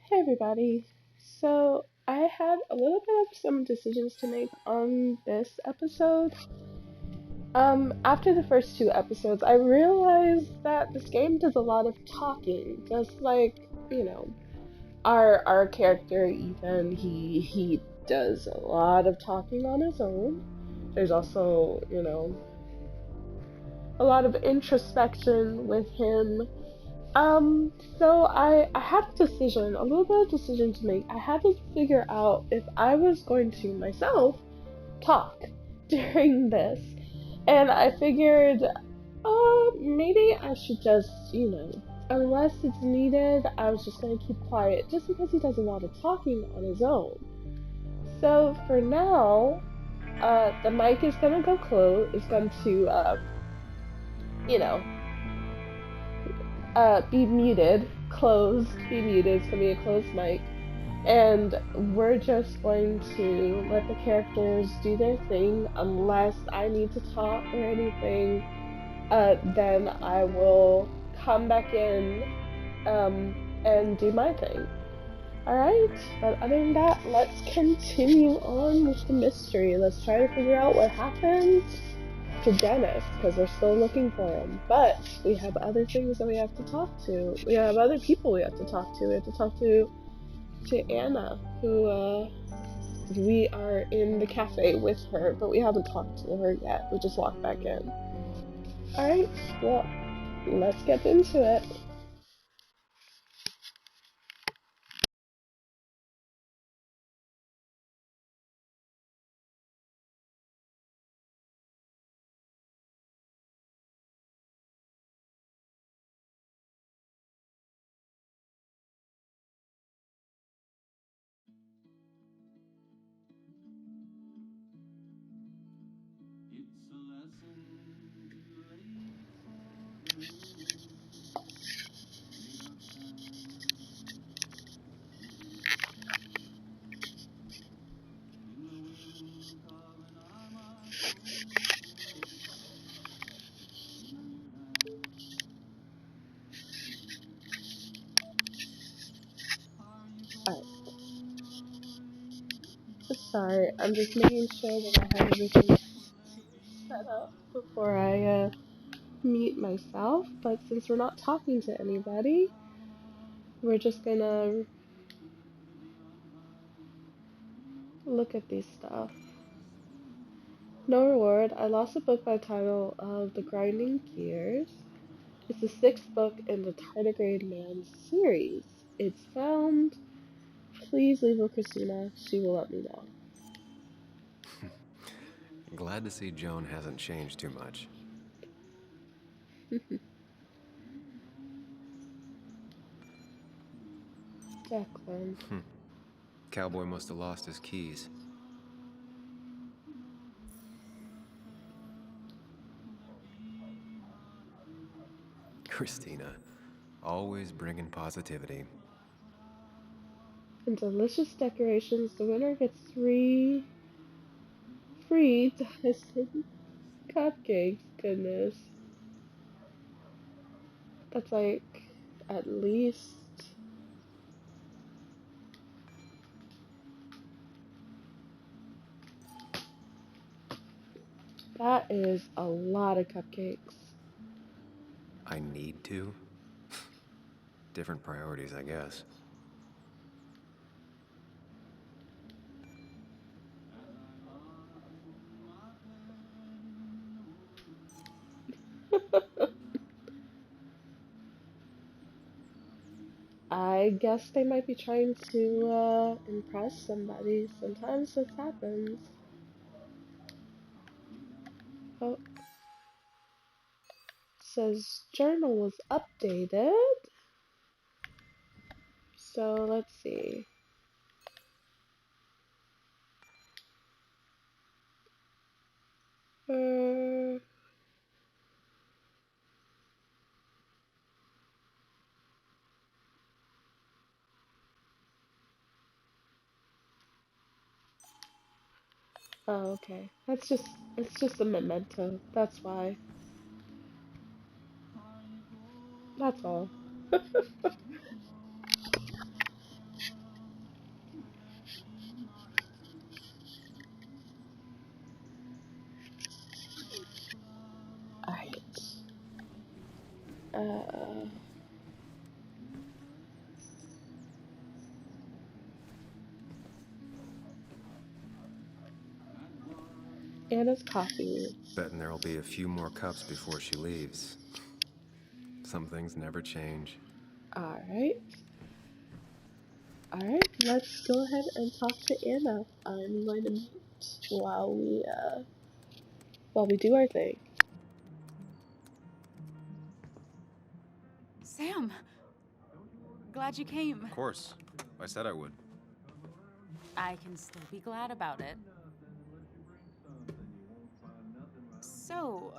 Hey everybody. So I had a little bit of some decisions to make on this episode. After the first two episodes, I realized that this game does a lot of talking, just like, our character Ethan, he does a lot of talking on his own. There's also, a lot of introspection with him. So I had a decision, a little bit of decision to make. I had to figure out if I was going to myself talk during this. And I figured, maybe I should just, unless it's needed, I was just gonna keep quiet just because he does a lot of talking on his own. So for now, the mic is gonna go close, it's going to, you know, be muted, closed, be muted. It's gonna be a closed mic, and we're just going to let the characters do their thing. Unless I need to talk or anything, then I will come back in and do my thing. All right. But other than that, let's continue on with the mystery. Let's try to figure out what happened to Dennis, because we're still looking for him. But we have other things that we have to talk to. We have other people we have to talk to. We have to talk to Anna, who we are in the cafe with her, but we haven't talked to her yet. We just walked back in. Alright, well, let's get into it. Alright, sorry, I'm just making sure that I have everything set up before I mute myself, but since we're not talking to anybody, we're just gonna look at these stuff. No reward. I lost a book by the title of The Grinding Gears. It's the sixth book in the Tardigrade Man series. It's found. Please leave with Christina. She will let me know. Glad to see Joan hasn't changed too much. Declan. Cowboy must have lost his keys. Christina, always bringing positivity. And delicious decorations. The winner gets 3 free Dyson cupcakes. Goodness. That's like at least. That is a lot of cupcakes. I need to? Different priorities, I guess. I guess they might be trying to impress somebody. Sometimes this happens. Oh, says journal was updated. So let's see. Uh, oh, okay. It's just a memento. That's why. That's all. Uh, Anna's coffee. Betting there'll be a few more cups before she leaves. Some things never change. Alright. Alright, let's go ahead and talk to Anna. I'm going to mute while we do our thing. Sam! Glad you came. Of course. I said I would. I can still be glad about it. So,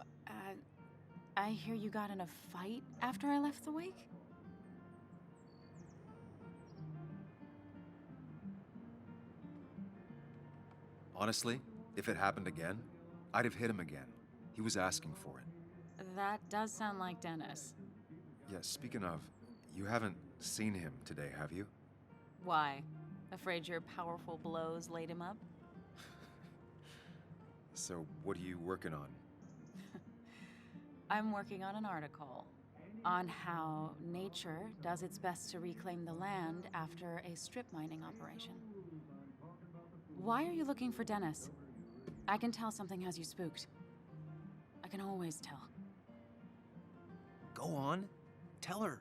I hear you got in a fight after I left the wake? Honestly, if it happened again, I'd have hit him again. He was asking for it. That does sound like Dennis. Yeah, speaking of, you haven't seen him today, have you? Why? Afraid your powerful blows laid him up? So, what are you working on? I'm working on an article on how nature does its best to reclaim the land after a strip mining operation. Why are you looking for Dennis? I can tell something has you spooked. I can always tell. Go on. Tell her.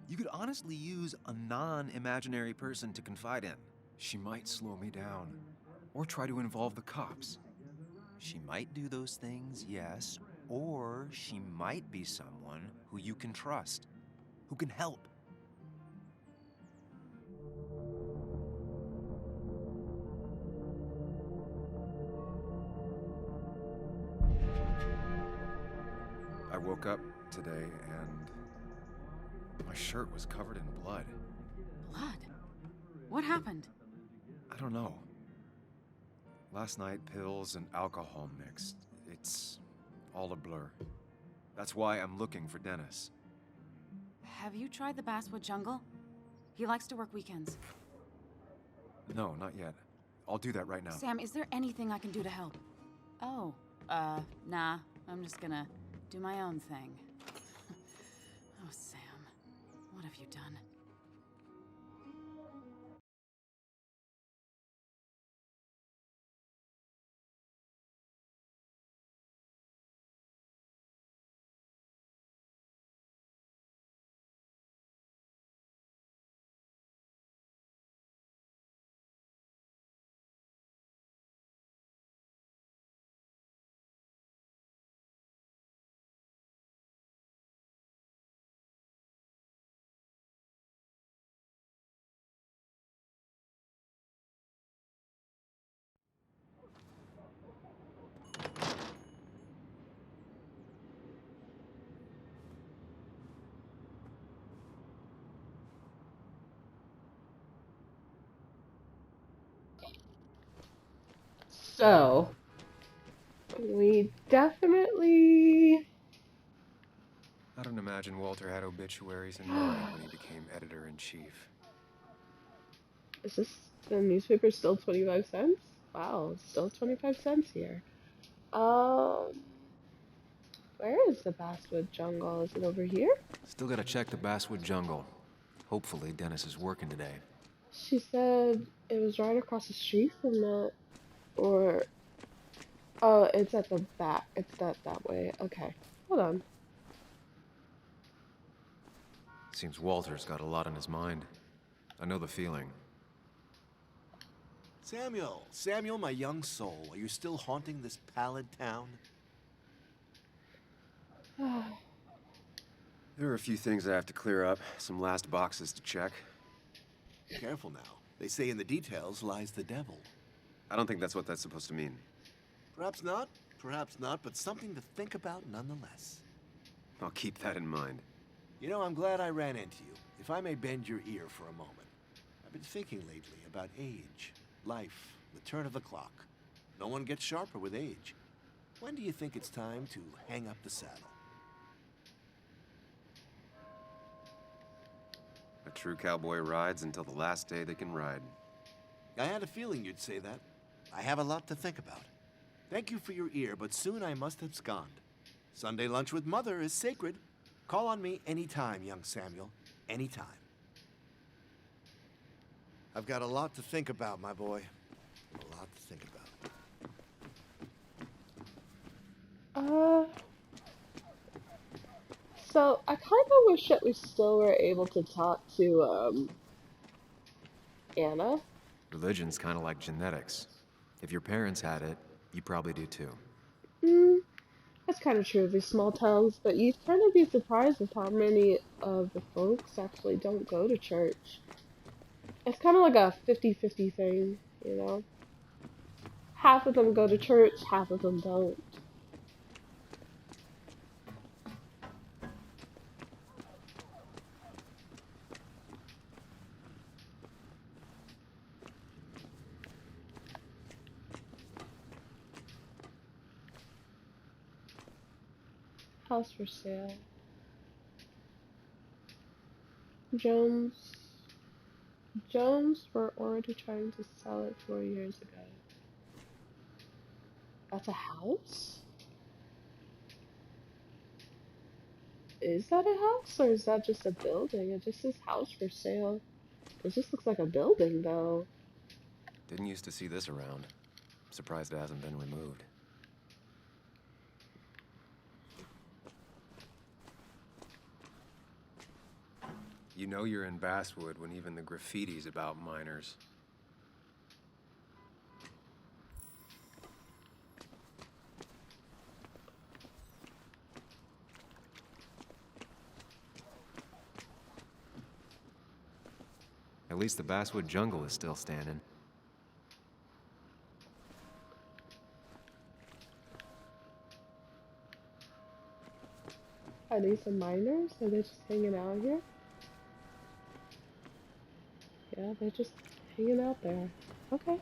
You could honestly use a non-imaginary person to confide in. She might slow me down, or try to involve the cops. She might do those things, yes, or she might be someone who you can trust, who can help. I woke up today and my shirt was covered in blood. Blood? What happened? I don't know. Last night, pills and alcohol mixed. It's all a blur. That's why I'm looking for Dennis. Have you tried the Basswood Jungle? He likes to work weekends. No, not yet. I'll do that right now. Sam, is there anything I can do to help? Oh, nah. I'm just gonna do my own thing. Oh, Sam. What have you done? So, we definitely... I don't imagine Walter had obituaries in mind when he became editor-in-chief. Is this the newspaper still 25 cents? Wow, still 25 cents here. Um, where is the Basswood Jungle? Is it over here? Still gotta check the Basswood Jungle. Hopefully Dennis is working today. She said it was right across the street from the, or, oh, it's at the back. It's that way. Okay, hold on. Seems Walter's got a lot on his mind. I know the feeling. Samuel, my young soul, are you still haunting this pallid town? There are a few things I have to clear up, some last boxes to check. Careful now. They say in the details lies the devil. I don't think that's what that's supposed to mean. Perhaps not, but something to think about nonetheless. I'll keep that in mind. You know, I'm glad I ran into you. If I may bend your ear for a moment. I've been thinking lately about age, life, the turn of the clock. No one gets sharper with age. When do you think it's time to hang up the saddle? A true cowboy rides until the last day they can ride. I had a feeling you'd say that. I have a lot to think about. Thank you for your ear, but soon I must abscond. Sunday lunch with Mother is sacred. Call on me anytime, young Samuel. Anytime. I've got a lot to think about, my boy. A lot to think about. So I kind of wish that we still were able to talk to, Anna. Religion's kind of like genetics. If your parents had it, you probably do too. Hmm, that's kind of true of these small towns, but you'd kind of be surprised with how many of the folks actually don't go to church. It's kind of like a 50-50 thing, you know? Half of them go to church, half of them don't. House for sale. Jones. Jones were already trying to sell it 4 years ago. That's a house? Is that a house or is that just a building? It just says house for sale. It just looks like a building though. Didn't used to see this around. Surprised it hasn't been removed. You know you're in Basswood when even the graffiti's about minors. At least the Basswood jungle is still standing. Are these the miners? Are they just hanging out here? Yeah, they're just hanging out there. Okay.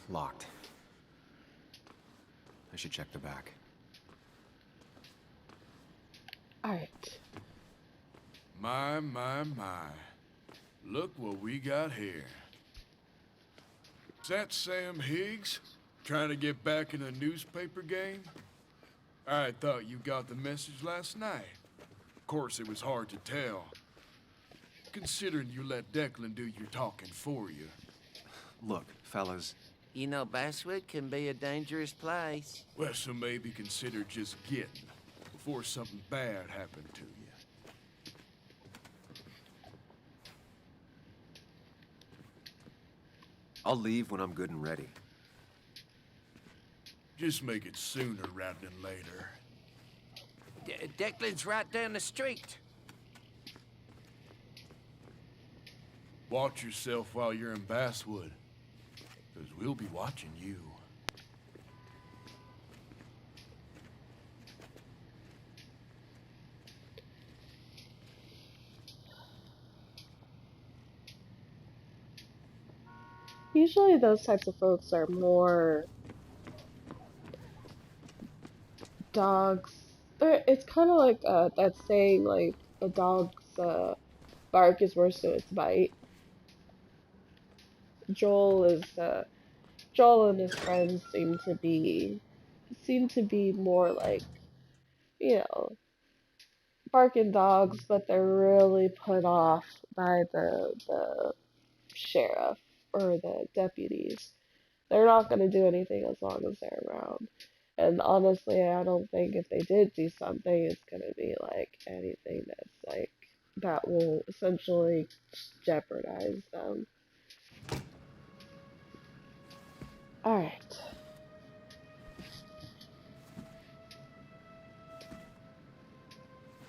Locked. I should check the back. Alright. My. Look what we got here. Is that Sam Higgs? Trying to get back in the newspaper game? I thought you got the message last night. Of course, it was hard to tell, considering you let Declan do your talking for you. Look, fellas. You know, Basswood can be a dangerous place. Well, so maybe consider just getting before something bad happened to you. I'll leave when I'm good and ready. Just make it sooner rather than later. Declan's right down the street. Watch yourself while you're in Basswood, because we'll be watching you. Usually those types of folks are more dogs. It's kind of like that saying, like, a dog's bark is worse than its bite. Joel and his friends seem to be more like, you know, barking dogs, but they're really put off by the sheriff or the deputies. They're not going to do anything as long as they're around. And honestly, I don't think if they did do something, it's going to be like anything that's like, that will essentially jeopardize them. Alright.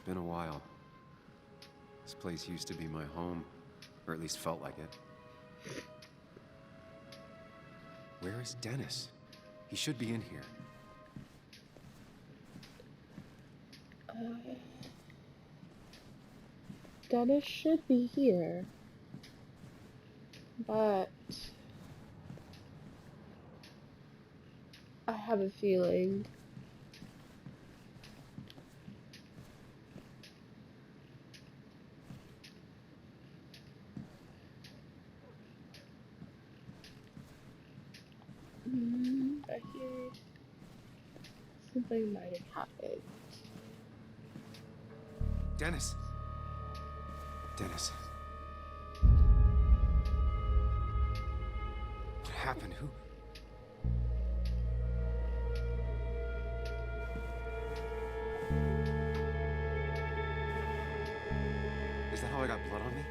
Been a while. This place used to be my home, or at least felt like it. Where is Dennis? He should be in here. Dennis should be here, but I have a feeling here. Something might have happened. Dennis. Dennis. What happened? Who? Is that how I got blood on me?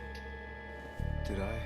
Did I?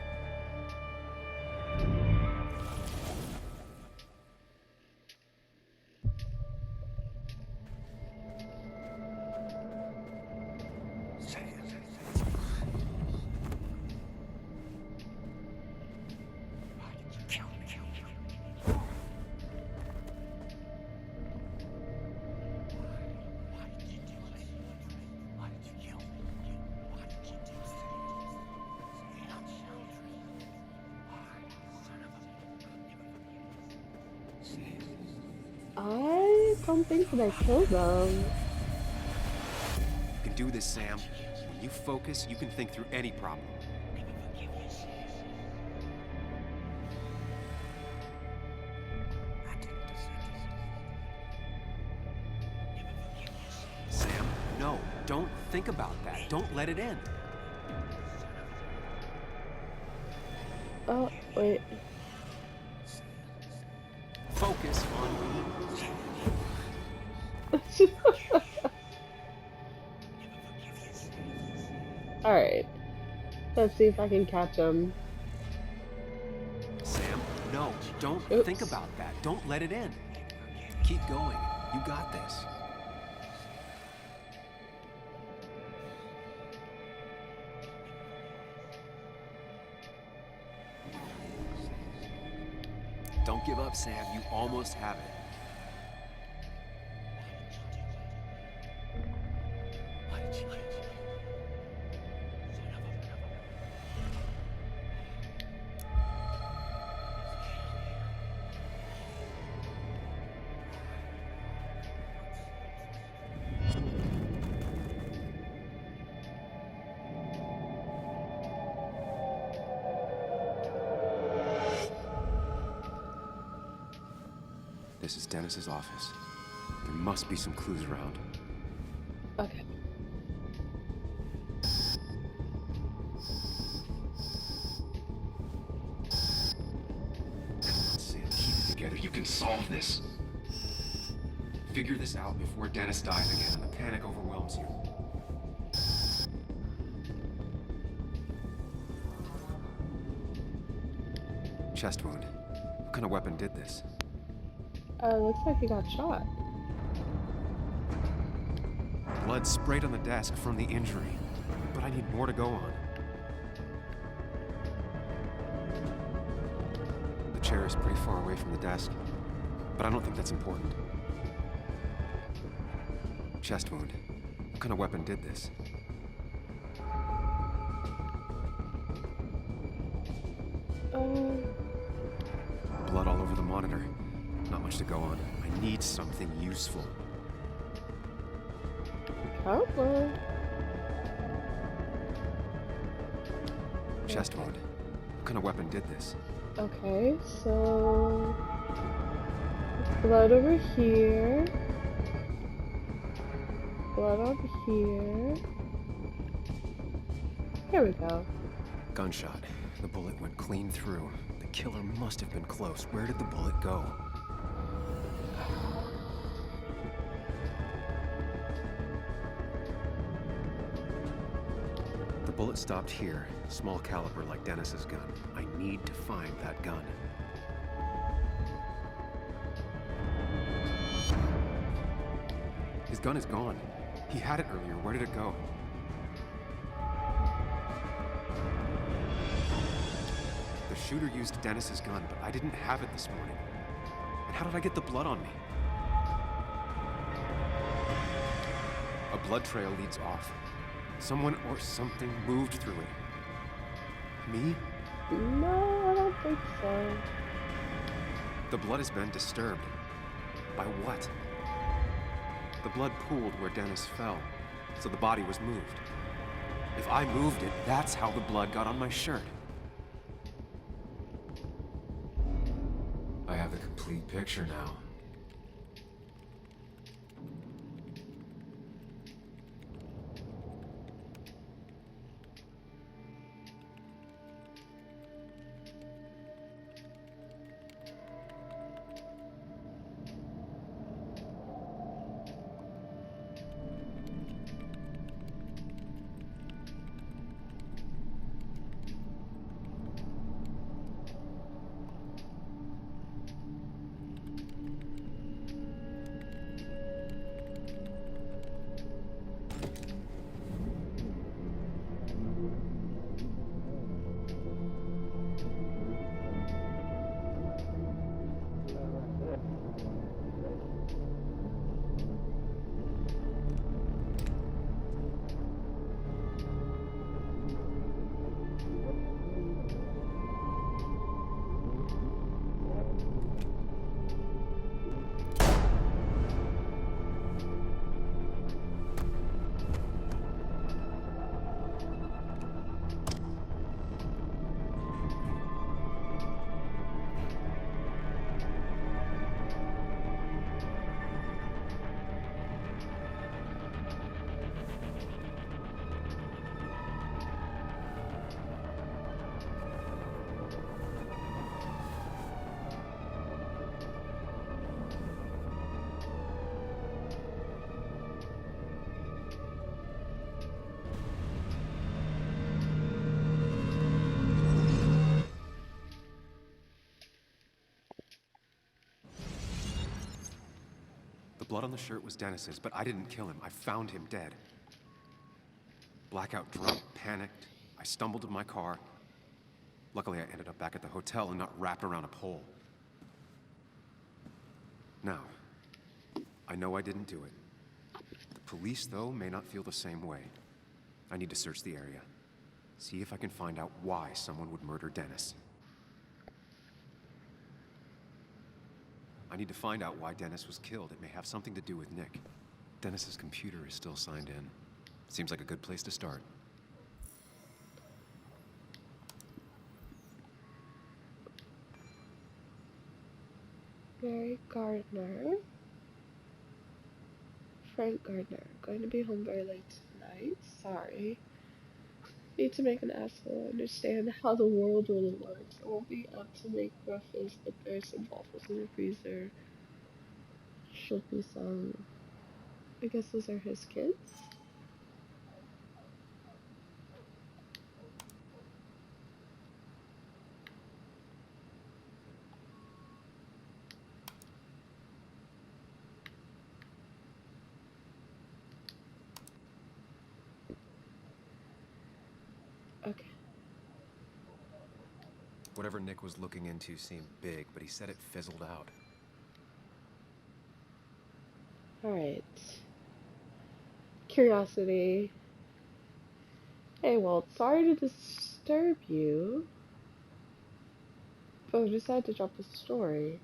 I don't think that I killed them. You can do this, Sam. When you focus, you can think through any problem. Sam, no. Don't think about that. Don't let it in. Oh, wait. Focus on me. Alright. Let's see if I can catch him. Sam, no. Don't Oops. think about that. Don't let it in. Keep going. You got this. Don't give up, Sam. You almost have it. This is Dennis's office. There must be some clues around. Okay. Sam, keep it together. You can solve this. Figure this out before Dennis dies again and the panic overwhelms you. Chest wound. What kind of weapon did this? Looks like he got shot. Blood sprayed on the desk from the injury, but I need more to go on. The chair is pretty far away from the desk, but I don't think that's important. Chest wound. What kind of weapon did this? Blood all over the monitor. Not much to go on. I need something useful. Helpful. Chest wound. What kind of weapon did this? Okay, so blood over here. Blood over here. Here we go. Gunshot. The bullet went clean through. The killer must have been close. Where did the bullet go? The bullet stopped here. Small caliber like Dennis's gun. I need to find that gun. His gun is gone. He had it earlier. Where did it go? The shooter used Dennis's gun, but I didn't have it this morning. And how did I get the blood on me? A blood trail leads off. Someone or something moved through it. Me? No, I don't think so. The blood has been disturbed. By what? The blood pooled where Dennis fell, so the body was moved. If I moved it, that's how the blood got on my shirt. I have the complete picture now. blood on the shirt was Dennis's, but I didn't kill him. I found him dead. Blackout drunk, panicked. I stumbled to my car. Luckily, I ended up back at the hotel and not wrapped around a pole. Now, I know I didn't do it. The police, though, may not feel the same way. I need to search the area. See if I can find out why someone would murder Dennis. I need to find out why Dennis was killed. It may have something to do with Nick. Dennis's computer is still signed in. Seems like a good place to start. Mary Gardner. Frank Gardner. Going to be home very late tonight. Sorry. Need to make an asshole understand how the world really works. I won't be up to make breakfast, but there's some waffles in the freezer. Should be some. I guess those are his kids. Okay. Whatever Nick was looking into seemed big, but he said it fizzled out. Alright. Curiosity. Hey, well, sorry to disturb you, but I decided to drop the story.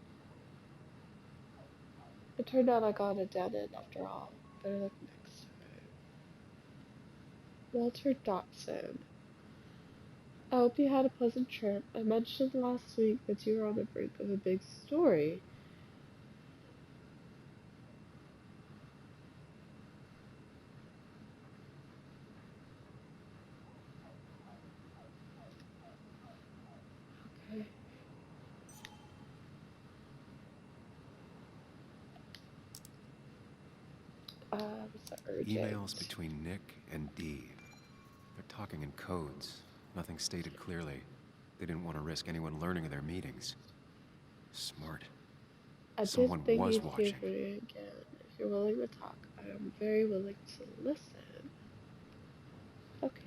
It turned out I got it dead end after all. Better luck next time. Walter Dotson. I hope you had a pleasant trip. I mentioned last week that you were on the brink of a big story. Okay. What's that urgent? Emails between Nick and Dee. They're talking in codes. Nothing stated clearly. They didn't want to risk anyone learning of their meetings. Smart. Someone was watching. Again. If you're willing to talk, I am very willing to listen. Okay.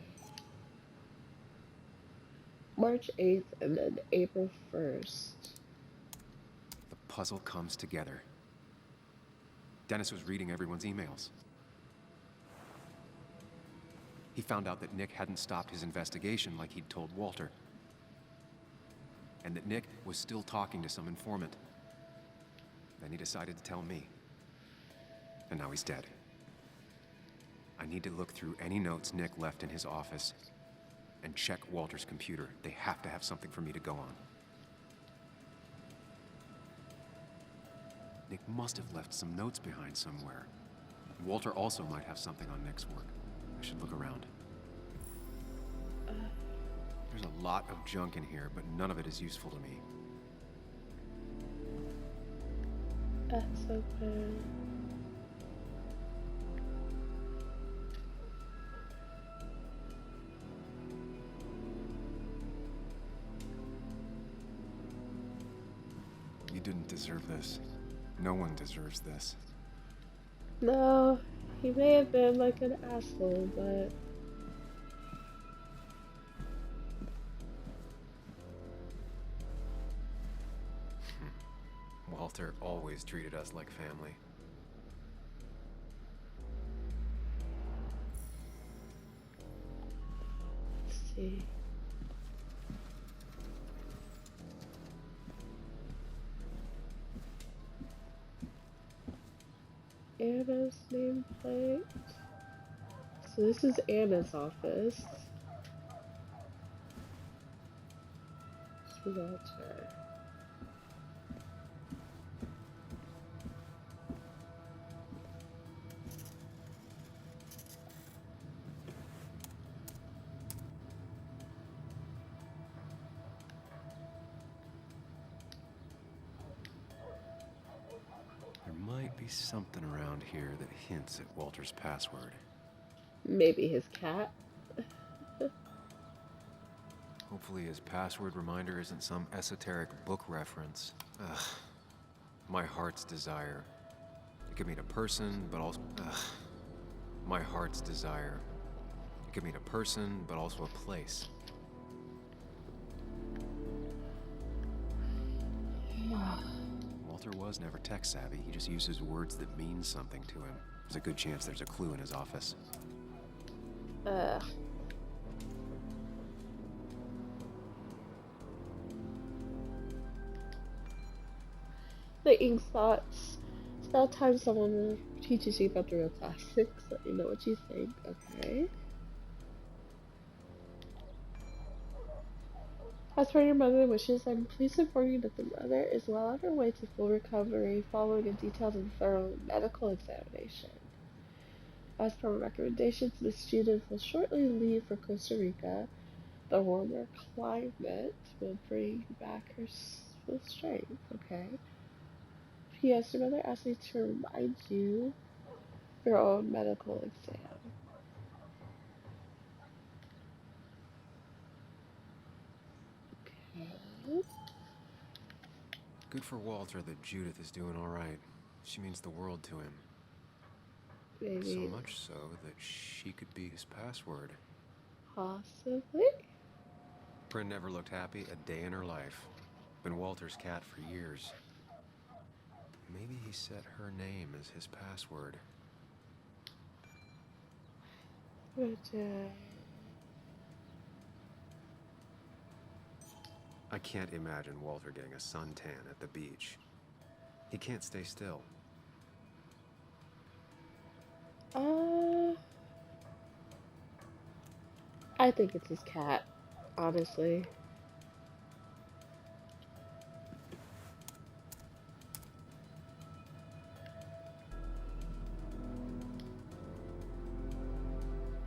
March 8th and then April 1st. The puzzle comes together. Dennis was reading everyone's emails. He found out that Nick hadn't stopped his investigation like he'd told Walter. And that Nick was still talking to some informant. Then he decided to tell me. And now he's dead. I need to look through any notes Nick left in his office and check Walter's computer. They have to have something for me to go on. Nick must have left some notes behind somewhere. Walter also might have something on Nick's work. I should look around. There's a lot of junk in here, but none of it is useful to me. That's open. You didn't deserve this. No one deserves this. No, he may have been like an asshole, but... Walter always treated us like family. Let's see. Anna's nameplate. So this is Anna's office. This is Walter. Something around here that hints at Walter's password. Maybe his cat. Hopefully his password reminder isn't some esoteric book reference. Ugh. My heart's desire. It It could mean a person, but also... my heart's desire. It could mean a person, but also a place. Walter was never tech-savvy. He just uses words that mean something to him. There's a good chance there's a clue in his office. The ink spots. It's about time someone teaches you about the real classics. Let me know what you think. Okay. As for your mother's wishes, I'm pleased to inform you that the mother is well on her way to full recovery following a detailed and thorough medical examination. As per recommendations, Miss Judith will shortly leave for Costa Rica. The warmer climate will bring back her full strength. Okay. P.S. Your mother asked me to remind you of your own medical exam. Okay. Good for Walter that Judith is doing all right. She means the world to him. Maybe. So much so that she could be his password. Possibly? Bryn never looked happy a day in her life. Been Walter's cat for years. Maybe he set her name as his password. But, I can't imagine Walter getting a suntan at the beach. He can't stay still. I think it's his cat, honestly.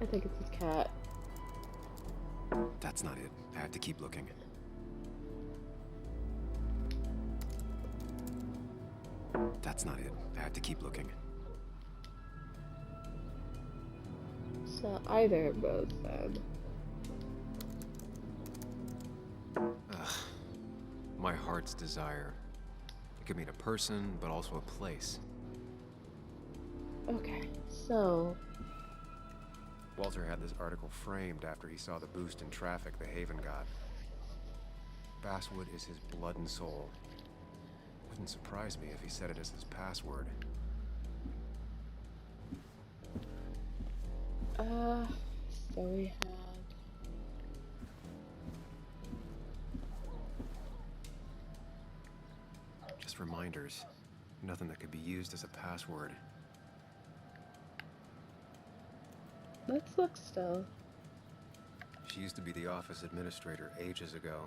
I think it's his cat. That's not it. I have to keep looking. That's not it. I have to keep looking. So either of those then. Ugh. My heart's desire. It could mean a person, but also a place. Okay, so Walter had this article framed after he saw the boost in traffic the Haven got. Basswood is his blood and soul. Wouldn't surprise me if he set it as his password. So we had Just reminders. Nothing that could be used as a password. let's look still. She used to be the office administrator ages ago.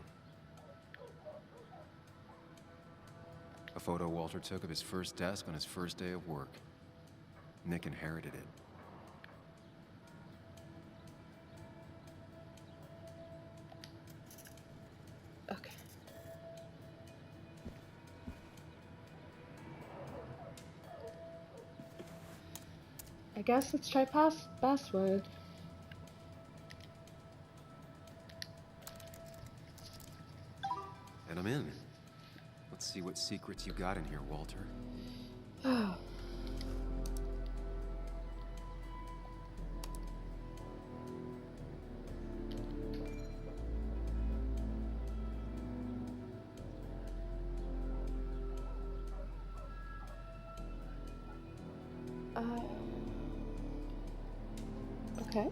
A photo Walter took of his first desk on his first day of work. Nick inherited it. Okay. I guess let's try password. And I'm in. Let's see what secrets you got in here, Walter. Okay.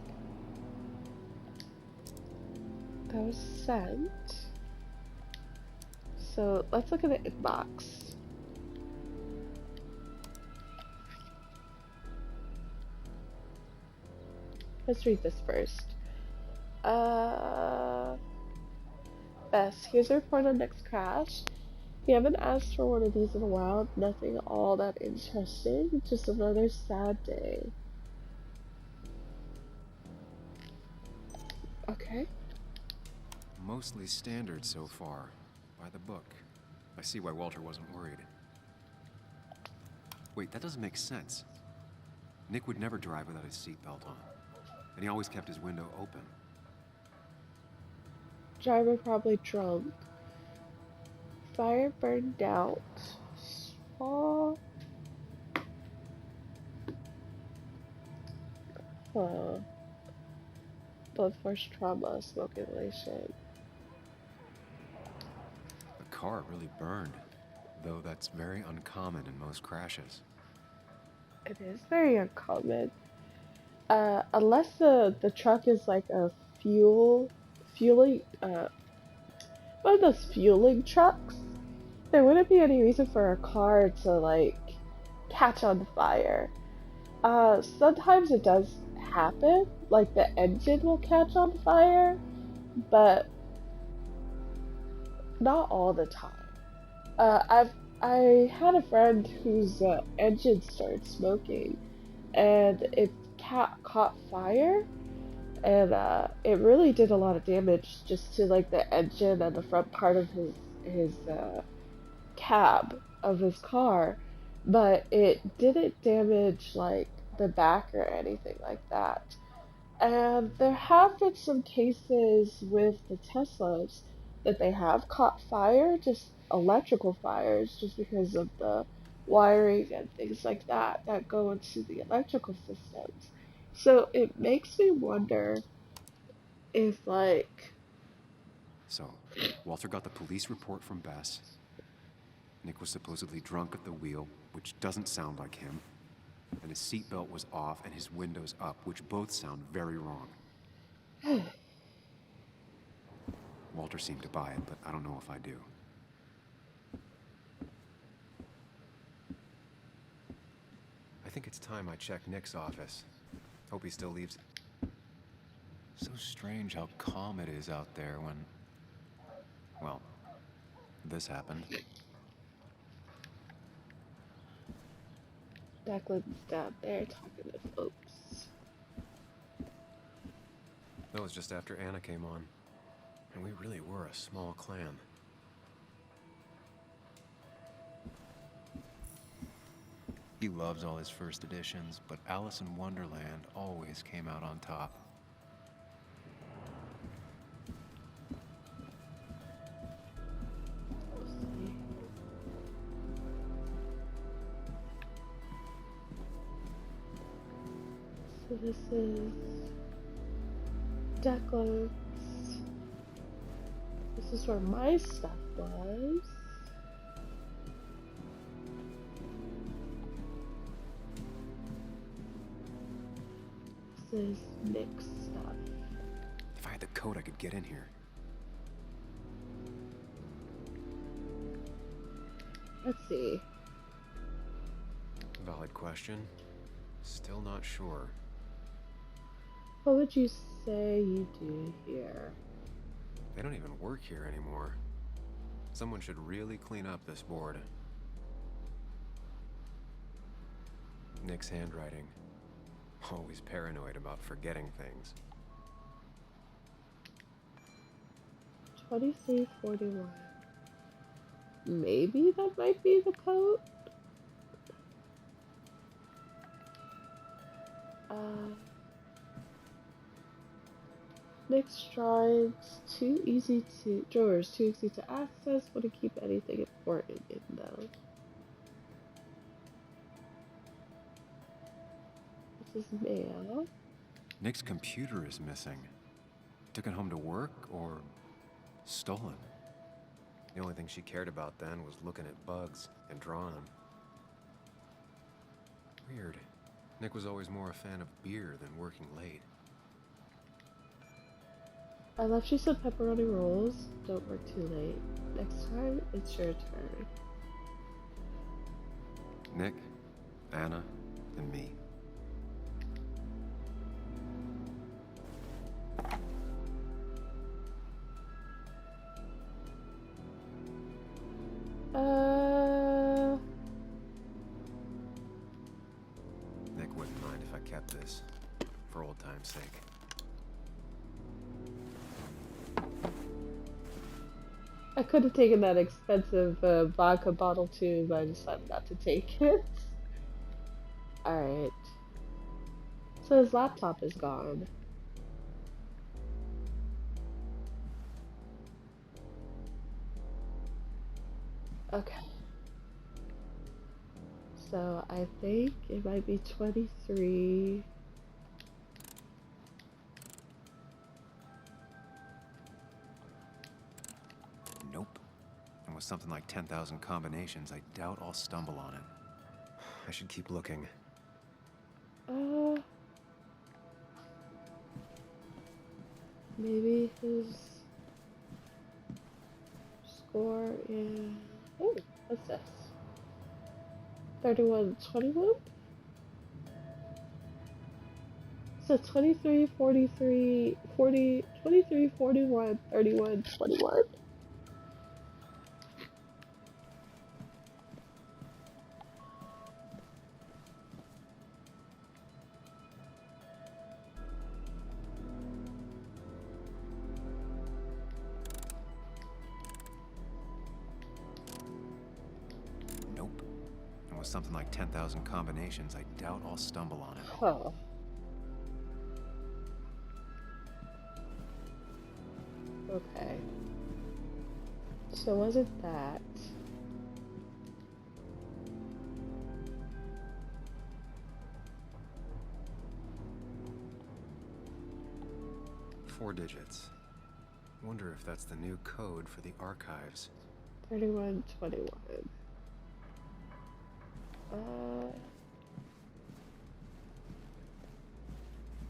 That was sent. So let's look at the inbox. Let's read this first. Bess, here's a report on Nick's crash. We haven't asked for one of these in a while. Nothing all that interesting. Just another sad day. Okay. Mostly standard so far. By the book. I see why Walter wasn't worried. Wait, that doesn't make sense. Nick would never drive without his seatbelt on. And he always kept his window open. Driver probably drunk. Fire burned out. Small. Huh. Blood force trauma, smoke inhalation. The car really burned, though that's very uncommon in most crashes. It is very uncommon. Unless the truck is like a fueling, one of those fueling trucks, there wouldn't be any reason for a car to like catch on fire. Sometimes it does happen, like the engine will catch on fire, but not all the time. I had a friend whose engine started smoking, and it caught fire, and it really did a lot of damage just to like the engine and the front part of his cab of his car, but it didn't damage like the back or anything like that. And there have been some cases with the Teslas that they have caught fire, just electrical fires, just because of the wiring and things like that that go into the electrical systems. So it makes me wonder if, like, So, Walter got the police report from Bess. Nick was supposedly drunk at the wheel, which doesn't sound like him. And his seatbelt was off and his windows up, which both sound very wrong. Walter seemed to buy it, but I don't know if I do. I think it's time I check Nick's office. Hope he still leaves. So strange how calm it is out there when, well, this happened. Declan's down there talking to folks. That was just after Anna came on. And we really were a small clan. He loves all his first editions, but Alice in Wonderland always came out on top. So this is Declan's. This is where my stuff was. This is Nick's stuff. If I had the code, I could get in here. Let's see. Valid question. Still not sure. What would you say you do here? They don't even work here anymore. Someone should really clean up this board. Nick's handwriting. Always paranoid about forgetting things. 2341. Maybe that might be the code? Nick's drives, too easy to access, wouldn't keep anything important in them. This is mail. Nick's computer is missing. Took it home to work or stolen. The only thing she cared about then was looking at bugs and drawing them. Weird. Nick was always more a fan of beer than working late. I left you some pepperoni rolls. Don't work too late. Next time, it's your turn. Nick, Anna, and me. Nick wouldn't mind if I kept this, for old time's sake. I could have taken that expensive vodka bottle too, but I decided not to take it. Alright. So his laptop is gone. Okay. So I think it might be 23. with something like 10,000 combinations, I doubt I'll stumble on it. I should keep looking. Maybe his score is... Oh, what's this? 31-21? So 23, 43, 40, 23, 41, 31, 21. Nope. And with something like 10,000 combinations, I doubt I'll stumble on it. Huh. Okay. So was it that? Four digits. Wonder if that's the new code for the archives. 31-21.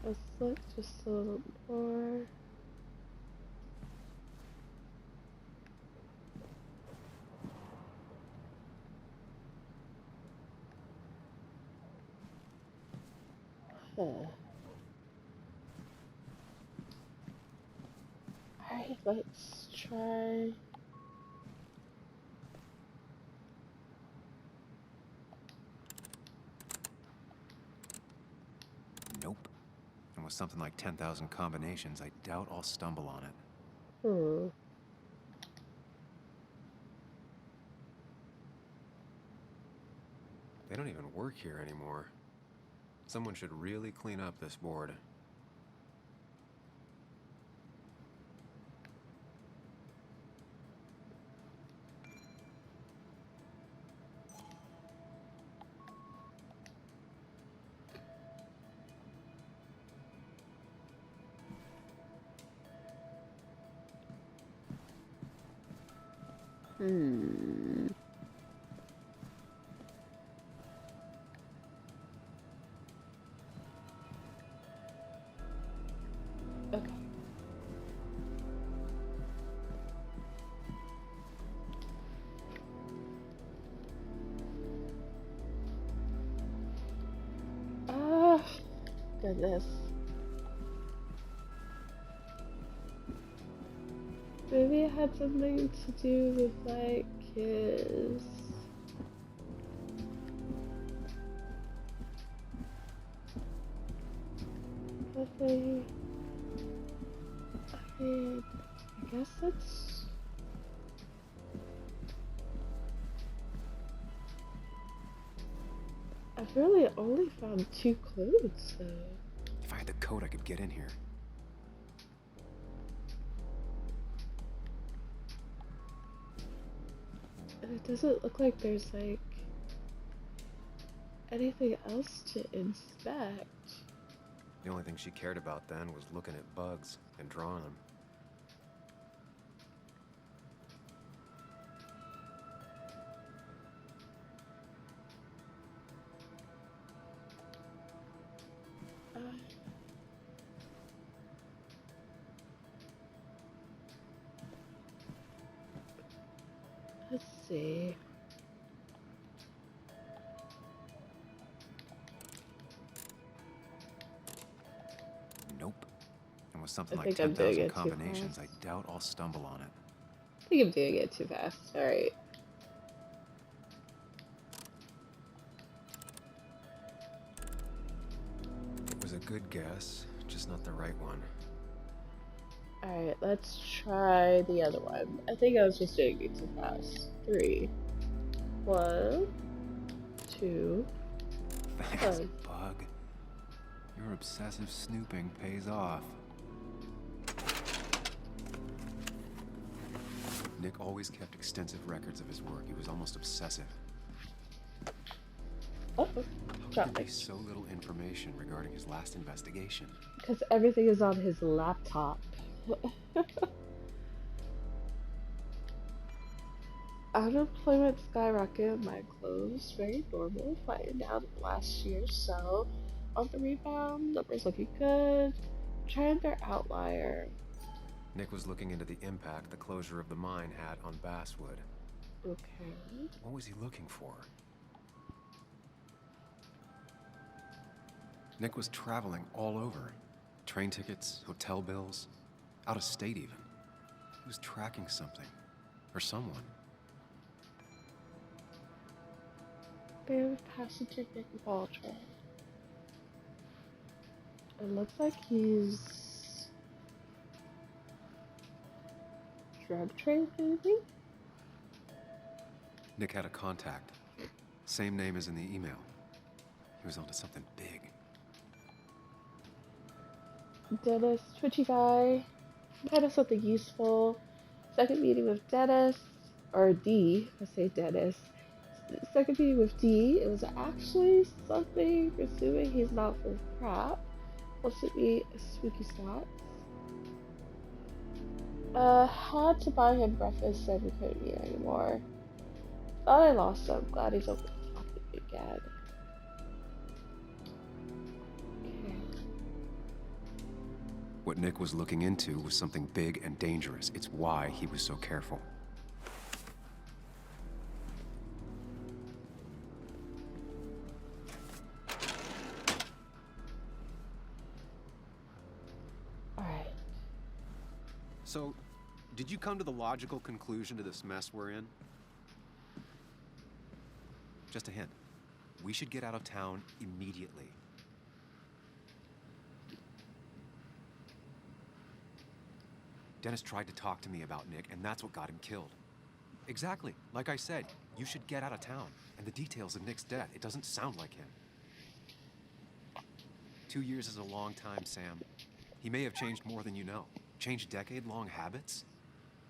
Let's look just a little more. Alright, let's try. Nope. And with something like 10,000 combinations, I doubt I'll stumble on it. They don't even work here anymore. Someone should really clean up this board. Okay. Goodness. Maybe it had something to do with like his nothing. I guess that's I've really only found 2 clues though. If I had the code, I could get in here. And it doesn't look like there's like anything else to inspect. The only thing she cared about then was looking at bugs and drawing them. Let's see. Nope. And with something I like think I'm doing 10,000 it too combinations, I fast. doubt I'll stumble on it. I think I'm doing it too fast. Alright. It was a good guess, just not the right one. Alright, let's try the other one. I think I was just doing it too fast. 3. 1, 2. Thanks, Oh. bug. Your obsessive snooping pays off. Nick always kept extensive records of his work. He was almost obsessive. Oh, How could there be so little information regarding his last investigation? because everything is on his laptop. Unemployment skyrocketed, my clothes very normal, flattened out last year, so on the rebound, numbers looking good. Trend or outlier? Nick was looking into the impact the closure of the mine had on Basswood. Okay. What was he looking for? Nick was traveling all over. Train tickets, hotel bills, out of state even. He was tracking something, or someone. Bear passenger Nick Baldwin. It looks like he's drug trade, maybe? Nick had a contact. Same name as in the email. He was onto something big. Dennis, twitchy guy, might have something useful. Second meeting with Dennis, or D, I say Dennis. Second meeting with D, it was actually something, presuming he's not full of crap. Wants to be a spooky spots. Had to buy him breakfast, said we couldn't meet anymore. Thought I lost him, glad he's open to talking again. What Nick was looking into was something big and dangerous. It's why he was so careful. Alright. So, did you come to the logical conclusion to this mess we're in? Just a hint. We should get out of town immediately. Dennis tried to talk to me about Nick, and that's what got him killed. Exactly. Like I said, you should get out of town. And the details of Nick's death, it doesn't sound like him. 2 years is a long time, Sam. He may have changed more than you know. Changed decade-long habits?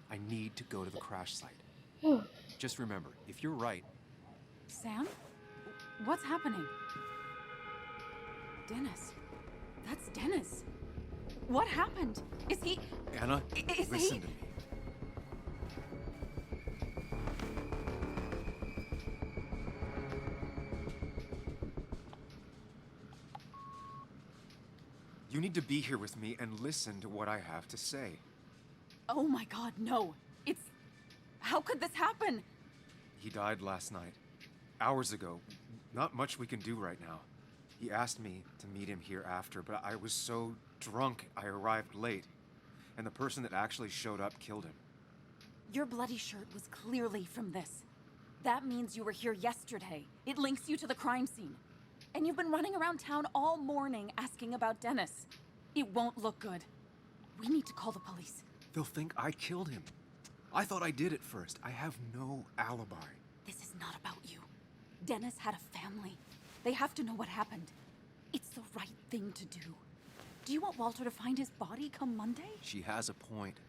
I need to go to the crash site. Just remember, if you're right... Sam? What's happening? Dennis. That's Dennis. What happened? Is he... Anna, is listen he... to me. You need to be here with me and listen to what I have to say. Oh my God, no. It's... How could this happen? He died last night. Hours ago. Not much we can do right now. He asked me to meet him here after, but I was so drunk I arrived late. And the person that actually showed up killed him. Your bloody shirt was clearly from this. That means you were here yesterday. It links you to the crime scene. And you've been running around town all morning asking about Dennis. It won't look good. We need to call the police. They'll think I killed him. I thought I did at first. I have no alibi. This is not about you. Dennis had a family. They have to know what happened. It's the right thing to do. Do you want Walter to find his body come Monday? She has a point.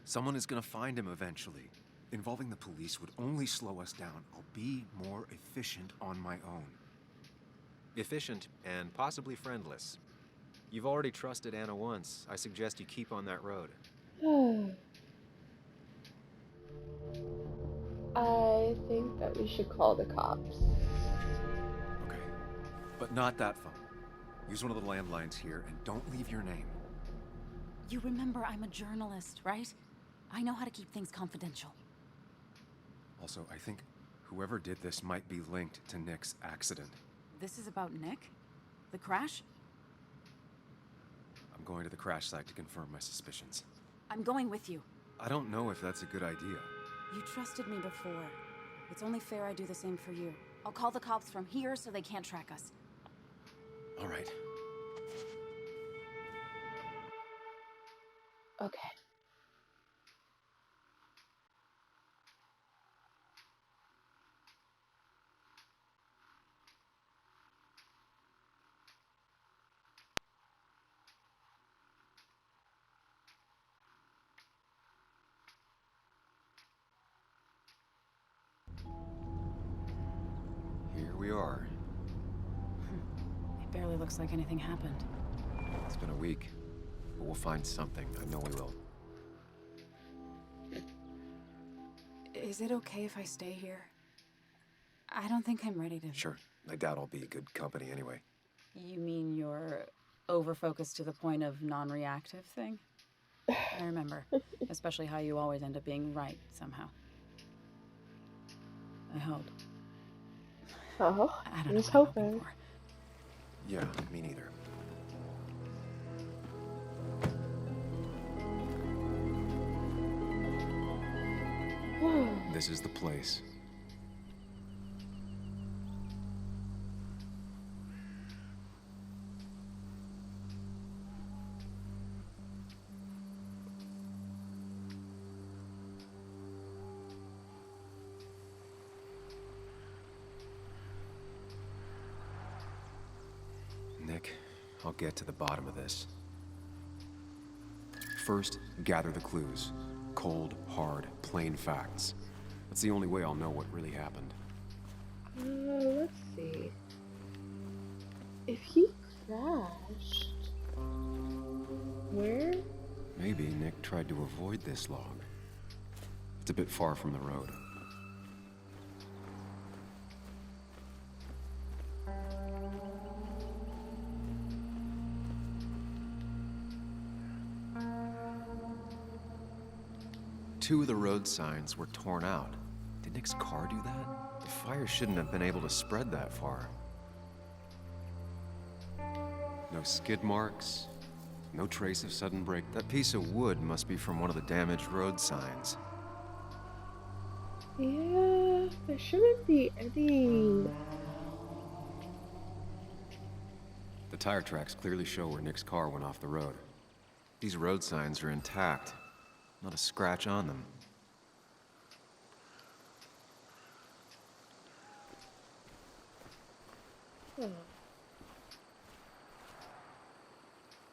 Someone is gonna find him eventually. Involving the police would only slow us down. I'll be more efficient on my own. Efficient and possibly friendless. You've already trusted Anna once. I suggest you keep on that road. I think that we should call the cops. Okay. But not that phone. Use one of the landlines here and don't leave your name. You remember I'm a journalist, right? I know how to keep things confidential. Also, I think whoever did this might be linked to Nick's accident. This is about Nick? The crash? I'm going to the crash site to confirm my suspicions. I'm going with you. I don't know if that's a good idea. You trusted me before. It's only fair I do the same for you. I'll call the cops from here so they can't track us. All right. Okay. Here we are. It barely looks like anything happened. It's been a week, but we'll find something. I know we will. Is it okay if I stay here? I don't think I'm ready to... Sure. I doubt I'll be good company anyway. You mean you're over-focused to the point of non-reactive thing? I remember. Especially how you always end up being right, somehow. I hope. Oh, I I don't know was what I'm hoping hoping. for. Yeah, me neither. This is the place. Nick, I'll get to the bottom of this. First, gather the clues. Cold, hard, plain facts. That's the only way I'll know what really happened. Let's see. If he crashed, where? Maybe Nick tried to avoid this log. It's a bit far from the road. Two of the road signs were torn out. Did Nick's car do that? The fire shouldn't have been able to spread that far. No skid marks, no trace of sudden break. That piece of wood must be from one of the damaged road signs. Yeah, there shouldn't be any. The tire tracks clearly show where Nick's car went off the road. These road signs are intact. Not a scratch on them. Oh.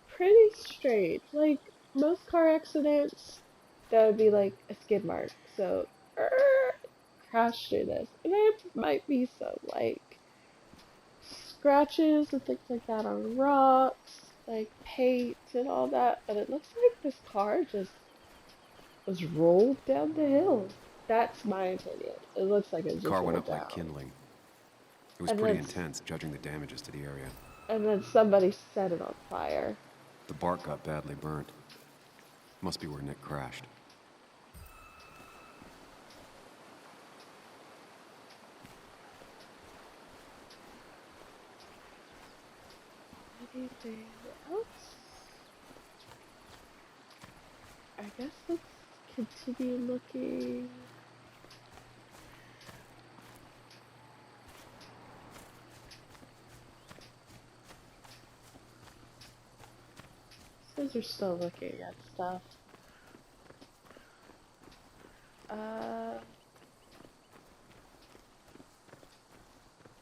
Pretty strange. Like, most car accidents, that would be like a skid mark. So, crash through this. And there might be some, like, scratches and things like that on rocks, like paint and all that. But it looks like this car just was rolled down the hill. That's my opinion. It looks like it just Car went rolled up like down. kindling. It was And pretty then intense, judging the damages to the area. And then somebody set it on fire. The bark got badly burnt. Must be where Nick crashed. Anything else? I guess let's continue looking. Those are still looking at stuff.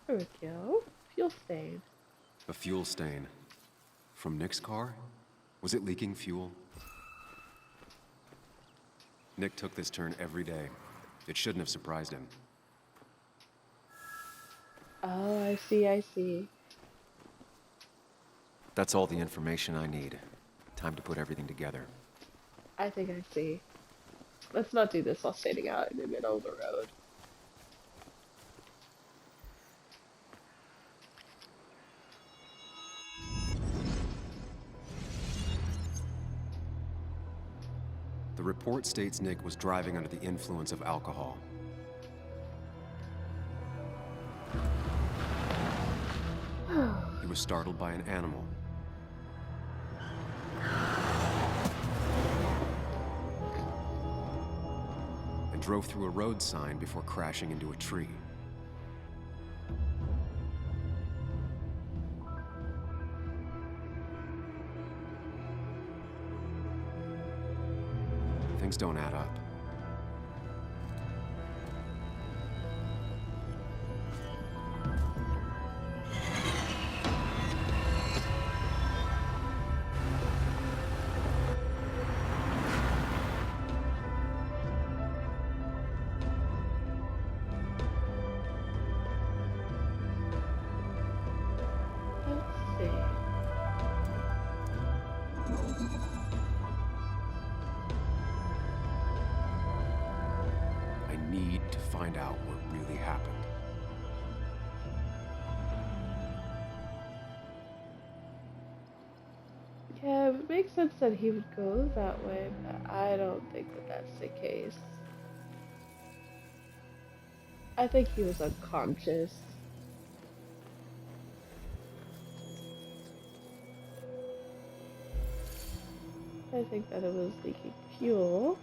There we go. Fuel stain. A fuel stain. From Nick's car? Was it leaking fuel? Nick took this turn every day. It shouldn't have surprised him. Oh, I see, I see. That's all the information I need. Time to put everything together. I think I see. Let's not do this while standing out in the middle of the road. The report states Nick was driving under the influence of alcohol. He was startled by an animal. And drove through a road sign before crashing into a tree. Things don't add up. Let's see. find out what really happened. Yeah, it makes sense that he would go that way, but I don't think that that's the case. I think he was unconscious. I think that it was leaking fuel.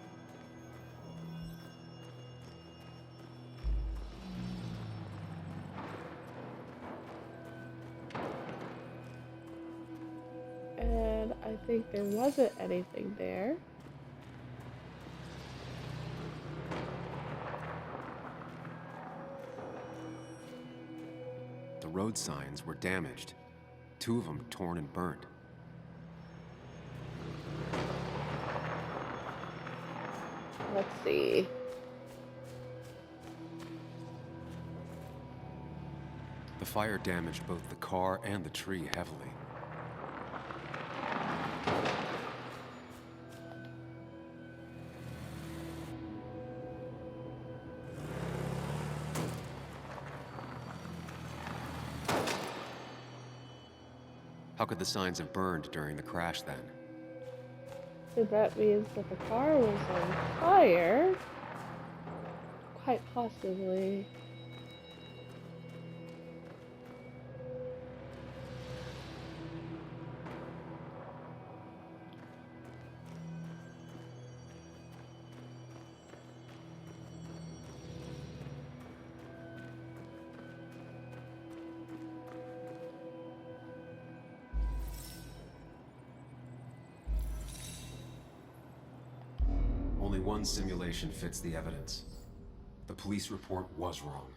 And I think there wasn't anything there. The road signs were damaged, 2 of them torn and burnt. Let's see. The fire damaged both the car and the tree heavily. How could the signs have burned during the crash then? So that means that the car was on fire. Quite possibly. Only one simulation fits the evidence. The police report was wrong.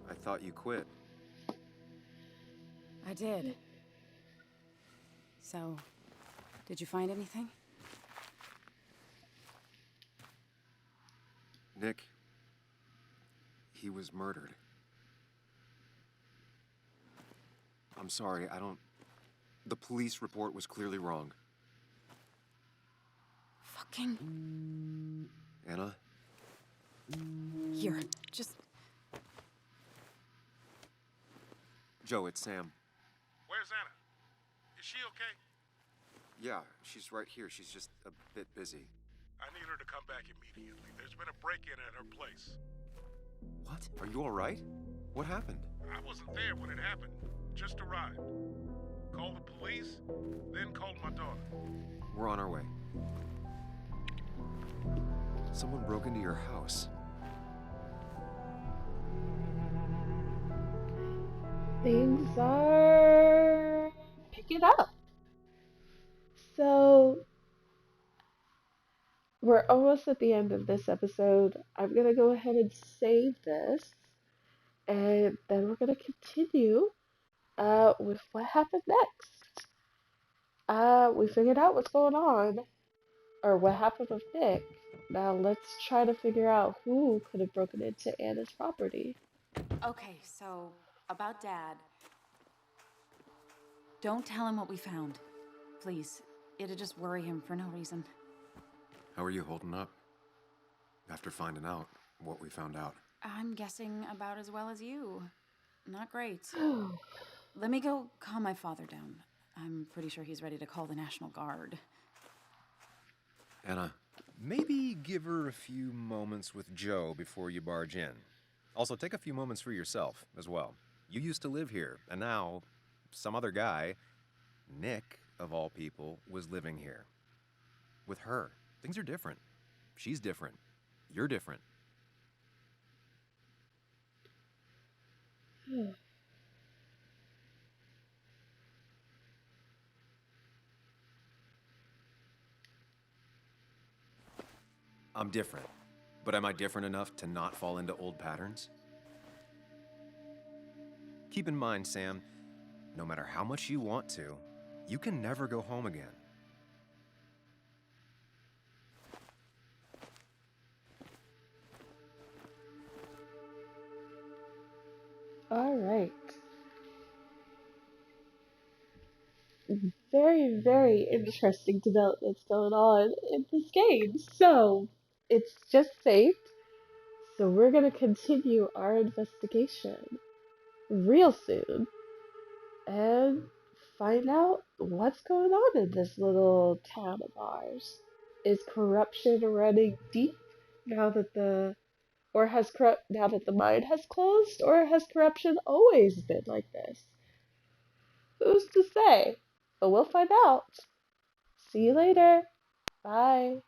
I thought you quit. I did. So, did you find anything? Nick, he was murdered. I'm sorry, the police report was clearly wrong. Fucking... Anna? Here, just... Joe, it's Sam. Where's Anna? Is she okay? Yeah, she's right here. She's just a bit busy. I need her to come back immediately. There's been a break-in at her place. What? Are you all right? What happened? I wasn't there when it happened. Just arrived. Called the police, then called my daughter. We're on our way. Someone broke into your house. Things are picking up. So, we're almost at the end of this episode. I'm going to go ahead and save this, and then we're going to continue with what happened next. We figured out what's going on, or what happened with Nick. Now let's try to figure out who could have broken into Anna's property. Okay, so about Dad. Don't tell him what we found. Please. It'd just worry him for no reason. How are you holding up? After finding out what we found out. I'm guessing about as well as you. Not great. Let me go calm my father down. I'm pretty sure he's ready to call the National Guard. Anna, Maybe give her a few moments with Joe before you barge in. Also, take a few moments for yourself as well. You used to live here, and now some other guy, Nick, of all people, was living here. With her. Things are different. She's different. You're different. I'm different. But am I different enough to not fall into old patterns? Keep in mind, Sam, no matter how much you want to, you can never go home again. Alright. Very, very interesting developments going on in this game. So, it's just saved. So we're gonna continue our investigation real soon and find out what's going on in this little town of ours. Is corruption running deep now that now that the mine has closed, or has corruption always been like this? Who's to say? But we'll find out. See you later. Bye.